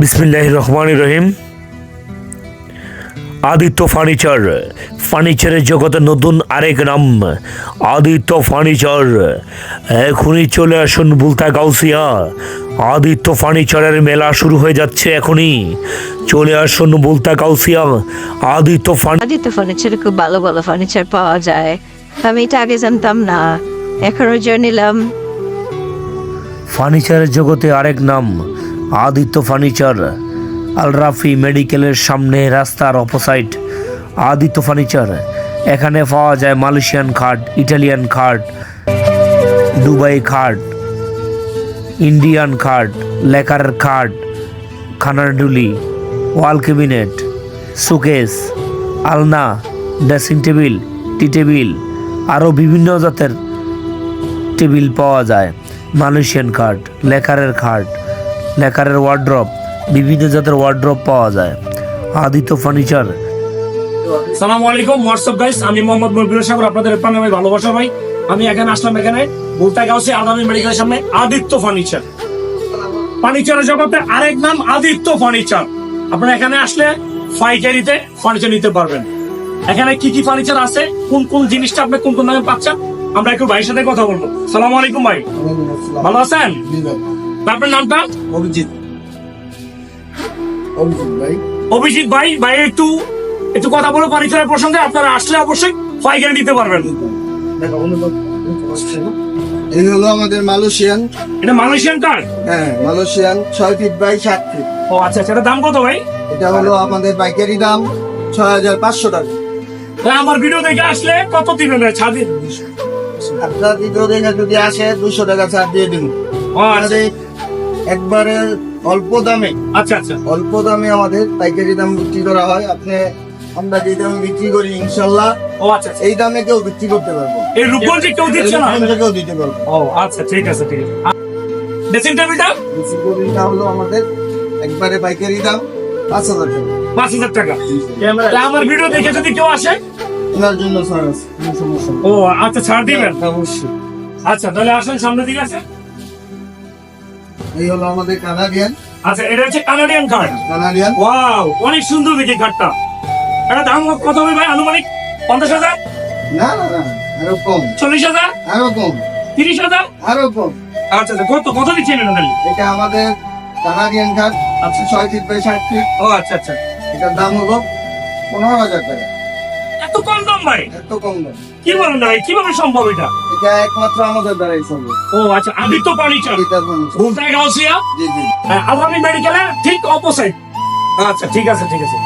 বিসমিল্লাহির রহমানির রহিম। আদিত্য ফার্নিচার, ফার্নিচারের জগতে নতুন আরেক নাম আদিত্য ফার্নিচার। এখনই চলে আসুন বুলতা গাউসিয়া। আদিত্য ফার্নিচারের মেলা শুরু হয়ে যাচ্ছে এখনই। চলে আসুন বুলতা গাউসিয়া। আদিত্য ফার্নিচারে খুব ভালো ভালো ফার্নিচার পাওয়া যায়। আমি এটা আগে জানতাম না, এখন নিলাম। ফার্নিচারের জগতে আরেক নাম আদিত্য ফার্নিচার। আল রাফি মেডিকেলের সামনে রাস্তার অপোসাইড আদিত্য ফার্নিচার। এখানে পাওয়া যায় মালয়েশিয়ান খাট, ইটালিয়ান খাট, দুবাই খাট, ইন্ডিয়ান খাট, লেকারের খাট, খানারডুলি, ওয়াল ক্যাবিনেট, সুকেস, আলনা, ড্রেসিং টেবিল, টি টেবিল, আরও বিভিন্ন জাতের টেবিল পাওয়া যায়। মালয়েশিয়ান খাট, লেকারের খাট, লেকারের ওয়ার্ড্রপ, বিভিন্ন জাতের ওয়ার্ড্রপ পাওয়া যায়। আদিত্য ফার্নিচার। সালামু আলাইকুম, হোয়াটসঅ্যাপ গাইস, আমি মোহাম্মদ মরবিউল সাগর, আপনাদের প্রাণে ভাই ভালোবাসা ভাই। আমি এখানে আসলাম, এখানে বুলতা গাউসিয়া আদামি মেডিকেলের সামনে আদিত্য ফার্নিচার। ফার্নিচারের জগতে আরেক নাম আদিত্য ফার্নিচার। আপনারা এখানে আসলে পাইকারিতে ফার্নিচার নিতে পারবেন। এখানে কি কি ফার্নিচার আছে, কোন কোন জিনিসটা আপনি কোন কোন দামে পাচ্ছেন, আমরা একটু ভাইয়ের সাথে কথা বলবো। সালামু আলাইকুম ভাই, ভালো আছেন? আপনার নামটা? অভিজিৎ ভাই। অভিজিৎ ভাই। ভাই একটু একটু কথা বলো ফার্নিচারের প্রসঙ্গে। আপনারা আসলে অবশ্যই পাইকারি নিতে পারবেন। এই হলো আমাদের মালয়েশিয়ান। এটা মালয়েশিয়ান কার্ড? হ্যাঁ, মালয়েশিয়ান 6 ফিট বাই 7 ফিট। ও আচ্ছা আচ্ছা, এটার দাম কত ভাই? এটা হলো আমাদের পাইকারি দাম 6500 টাকা। তাহলে আমার ভিডিও দেখে আসলে কত দিবেন ছাড় দিন? আপনার ভিডিও দেখে যদি আসে 200 টাকা ছাড় দিয়ে দিন। ও আচ্ছা একবারে অল্প দামে, আচ্ছা আচ্ছা। অল্প দামে আমাদের পাইকারি দাম বিক্রি করা হয়। আমরা যে দামে বিক্রি করি ইনশাল্লাহ ও আচ্ছা আচ্ছা। এই দামে কেউ বিক্রি করতে পারবো। এই রূপগঞ্জে কেউ দিচ্ছে না? কেউ দিতে পারবো। ও আচ্ছা, ঠিক আছে ঠিক আছে। ড্রেসিং টেবিলটা? ড্রেসিং টেবিলটা হলো আমাদের একবারে পাইকারি দাম 5000 টাকা। 5000 টাকা। তাহলে আমার ভিডিও দেখে যদি কেউ আসে ওনার জন্য ছাড় আছে, কোনো সমস্যা নেই। ও আচ্ছা, ছাড় দিবেন? অবশ্যই। আচ্ছা, তাহলে আসেন সামনে দিকে আছে। এই হলো আমাদের কানাডিয়ান। আচ্ছা, এটা হচ্ছে কানাডিয়ান কার্ড। কানাডিয়ান, ওয়াও, অনেক সুন্দর দেখি কার্ডটা। এটা দাম কত হবে ভাই আনুমানিক? 50,000? না না না, আরো কম, 40,000? আরো কম, 30,000? আরো কম। আচ্ছা আচ্ছা, কত কত দিচ্ছেন এটা তাহলে? এটা আমাদের কানাডিয়ান কাঠ। আচ্ছা 6 ফিট বাই 7 ফিট। ও আচ্ছা আচ্ছা। এটার দাম হলো 15,000 টাকা। এত কম দাম ভাই? এত কম দাম, কি বলেন ভাই, কিভাবে সম্ভব এটা? এটা একমাত্র আমাদের দ্বারাই সম্ভব। ও আচ্ছা, আদিত্য ফার্নিচার, এটার মানুষ। বুলতা গাউসিয়া, জি জি। আদামি মেডিকেলের ঠিক অপোজিট। আচ্ছা ঠিক আছে ঠিক আছে।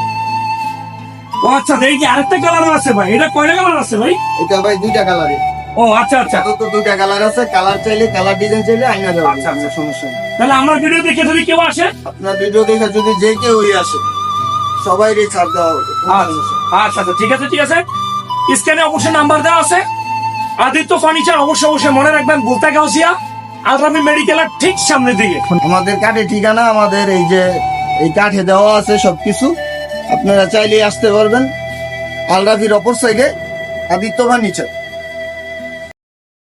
ও আচ্ছা, দেখি আরেকটা কালার আছে ভাই। এটা কয়টা কালার আছে ভাই? এটা ভাই 2টা কালারে। ও আচ্ছা আচ্ছা। তো 2টা কালার আছে। কালার চাইলে, কালার ডিজাইন চাইলে আইনা যাবে। আচ্ছা, আচ্ছা। সমস্যা নেই। তাহলে আমার ভিডিও দেখে যদি কেউ আসে? আপনার ভিডিও দেখে যদি যে কেউই আসে সবাই ছাড় দেওয়া হবে। কোনো সমস্যা নেই। আচ্ছা আচ্ছা, ঠিক আছে ঠিক আছে। স্ক্রিনে অবশ্যই নাম্বার দেওয়া আছে। আদিত্য ফার্নিচার অবশ্যই অবশ্যই মনে রাখবেন, বুলতা গাউসিয়া আদামি মেডিকেলের ঠিক সামনের দিকে। আমাদের কাঠে ঠিকানা আমাদের এই যে এই কাঠে দেওয়া আছে সবকিছু। আপনারা চাইলে আসতে পারবেন। আল রাফির অপর সাইডে আদিত্য ফার্নিচার।